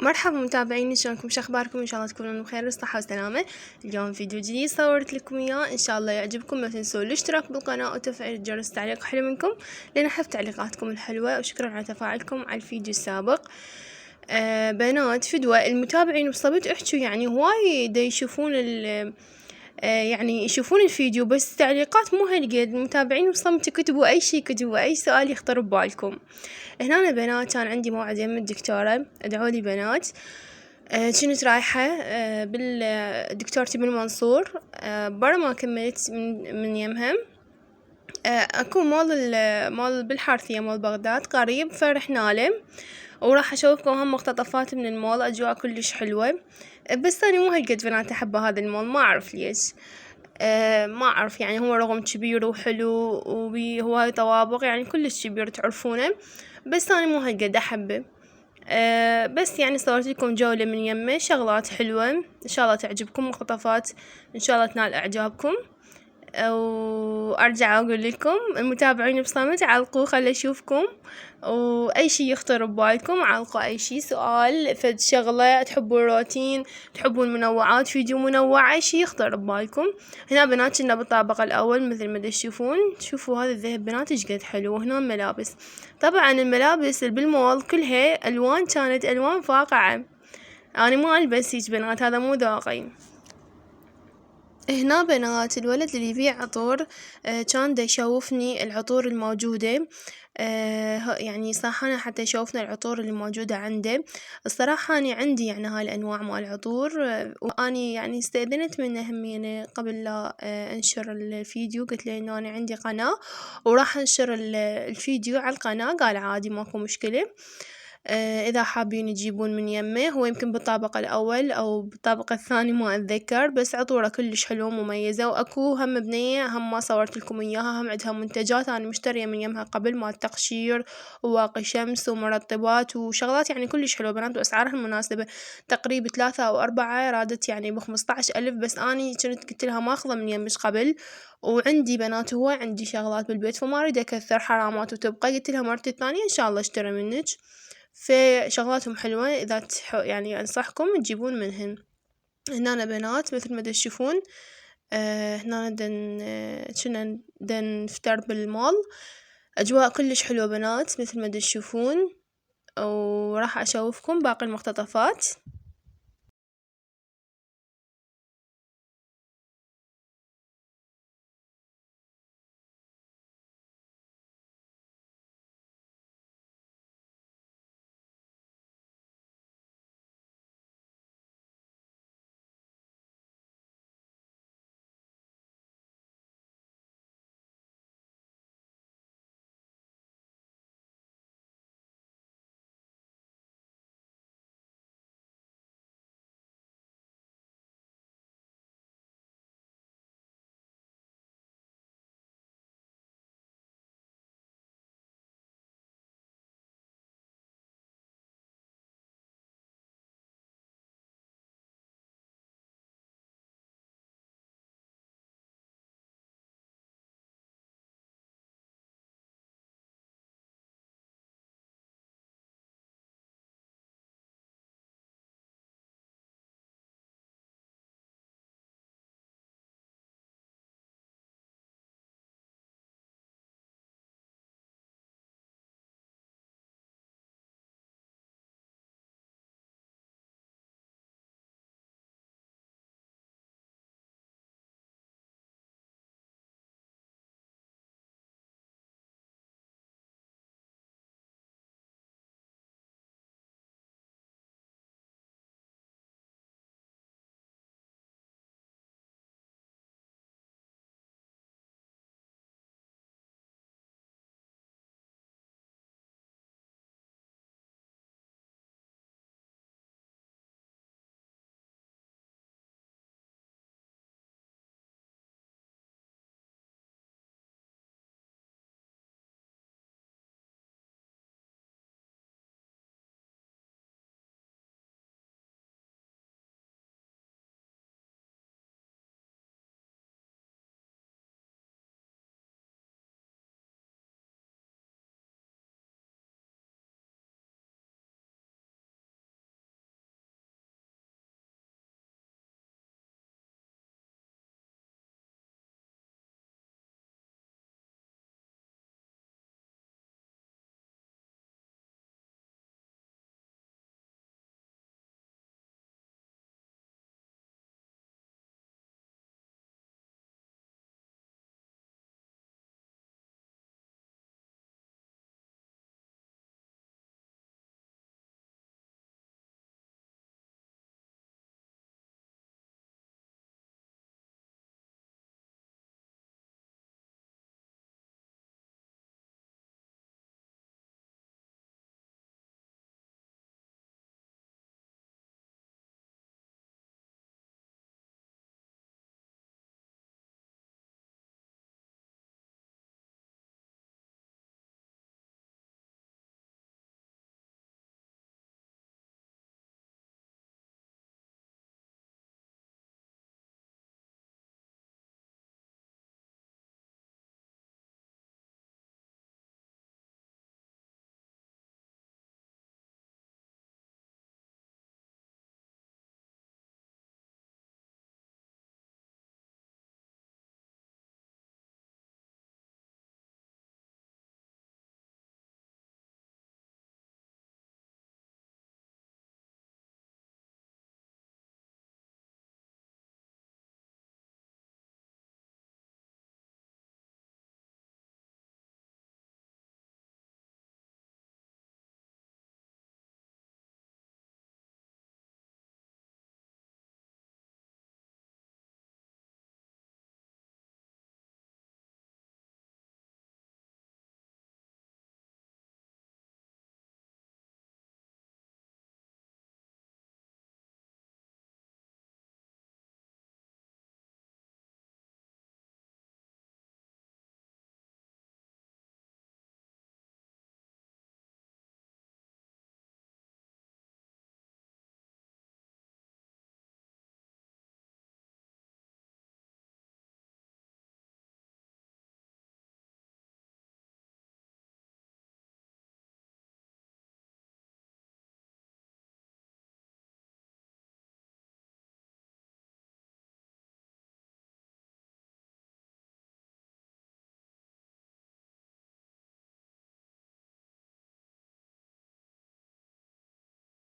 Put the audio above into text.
مرحبا متابعيني، شلونكم؟ شو اخباركم؟ ان شاء الله تكونون بخير وصحة وسلامة. اليوم فيديو جديد صورت لكم اياه، ان شاء الله يعجبكم. ما تنسوا الاشتراك بالقناة وتفعيل الجرس. تعليق حلو منكم لان احب تعليقاتكم الحلوة، وشكرا على تفاعلكم على الفيديو السابق. بنات فدوى المتابعين وصلت احكوا يعني هواي دا يشوفون يعني يشوفون الفيديو، بس تعليقات مو هالقد. المتابعين وصمت كتبوا اي شي، كتبوا اي سؤال يخطر ببالكم. هنا أنا بنات كان عندي موعد يم الدكتورة، ادعولي بنات. كنت رايحة بالدكتورتي بالمنصور. برا ما كملت من يمها. اكو مال بالحارثية مال بغداد قريب، فرحنا له وراح اشوفكم هم مقتطفات من المول. اجواء كلش حلوة، بس أنا مو هالقد بنات احب هذا المول، ما اعرف ليش. ما اعرف يعني، هو رغم كبير وحلو وبيه هواي طوابق، يعني كلش كبير تعرفونه، بس أنا مو هالقد احبه. بس يعني صورت لكم جولة من يمه، شغلات حلوة ان شاء الله تعجبكم، مقتطفات ان شاء الله تنال اعجابكم. وارجع اقول لكم المتابعين بصمت علقوا خلي اشوفكم، واي شي يخطر ببالكم علقوا، اي شي سؤال فد شغلة تحبون روتين، تحبون منوعات، فيديو منوع، اي شي يخطر ببالكم. هنا بنات كنا بالطابق الاول مثل ما تشوفون. شوفوا هذا الذهب بنات ايش قد حلو. وهنا ملابس، طبعا الملابس اللي بالمول كلها الوان، كانت الوان فاقعة. انا ما البس هيج بنات، هذا مو ذوقي. هنا بنات الولد اللي يبيع عطور كان دا يشوفني العطور الموجودة. يعني صاحنا حتى يشوفنا العطور اللي موجودة عنده. الصراحة أنا عندي يعني هاي الأنواع مال العطور. وأني يعني استأذنت منه همينة قبل لا أنشر الفيديو. قلت له إنه أنا عندي قناة وراح أنشر الفيديو على القناة. قال عادي ماكو مشكلة. إذا حابين يجيبون من يمه. هو يمكن بالطابق الأول أو بالطابق الثاني ما أتذكر، بس عطورة كلش حلوة مميزة. وأكو هم بنية هم ما صورت لكم إياها، هم عندها منتجات أنا مشترية من يمها قبل، مال تقشير وواقي شمس ومرطبات وشغلات يعني كلش حلوة بنات، وأسعارها مناسبة. تقريبا 3 أو 4 رادت يعني ب15,000، بس أني كنت قلت لها ماخذة من يمش قبل. وعندي بنات هو عندي شغلات بالبيت، فما أريد أكثر حرامات وتبقى. قلت لها مرتي الثانية إن شاء الله اشتري منك، فشغلاتهم حلوة. إذا يعني أنصحكم تجيبون منهن. هنا بنات مثل ما تشوفون. هنا كنا نفطر بالمول. أجواء كلش حلوة بنات مثل ما تشوفون، وراح أشوفكم باقي المقتطفات.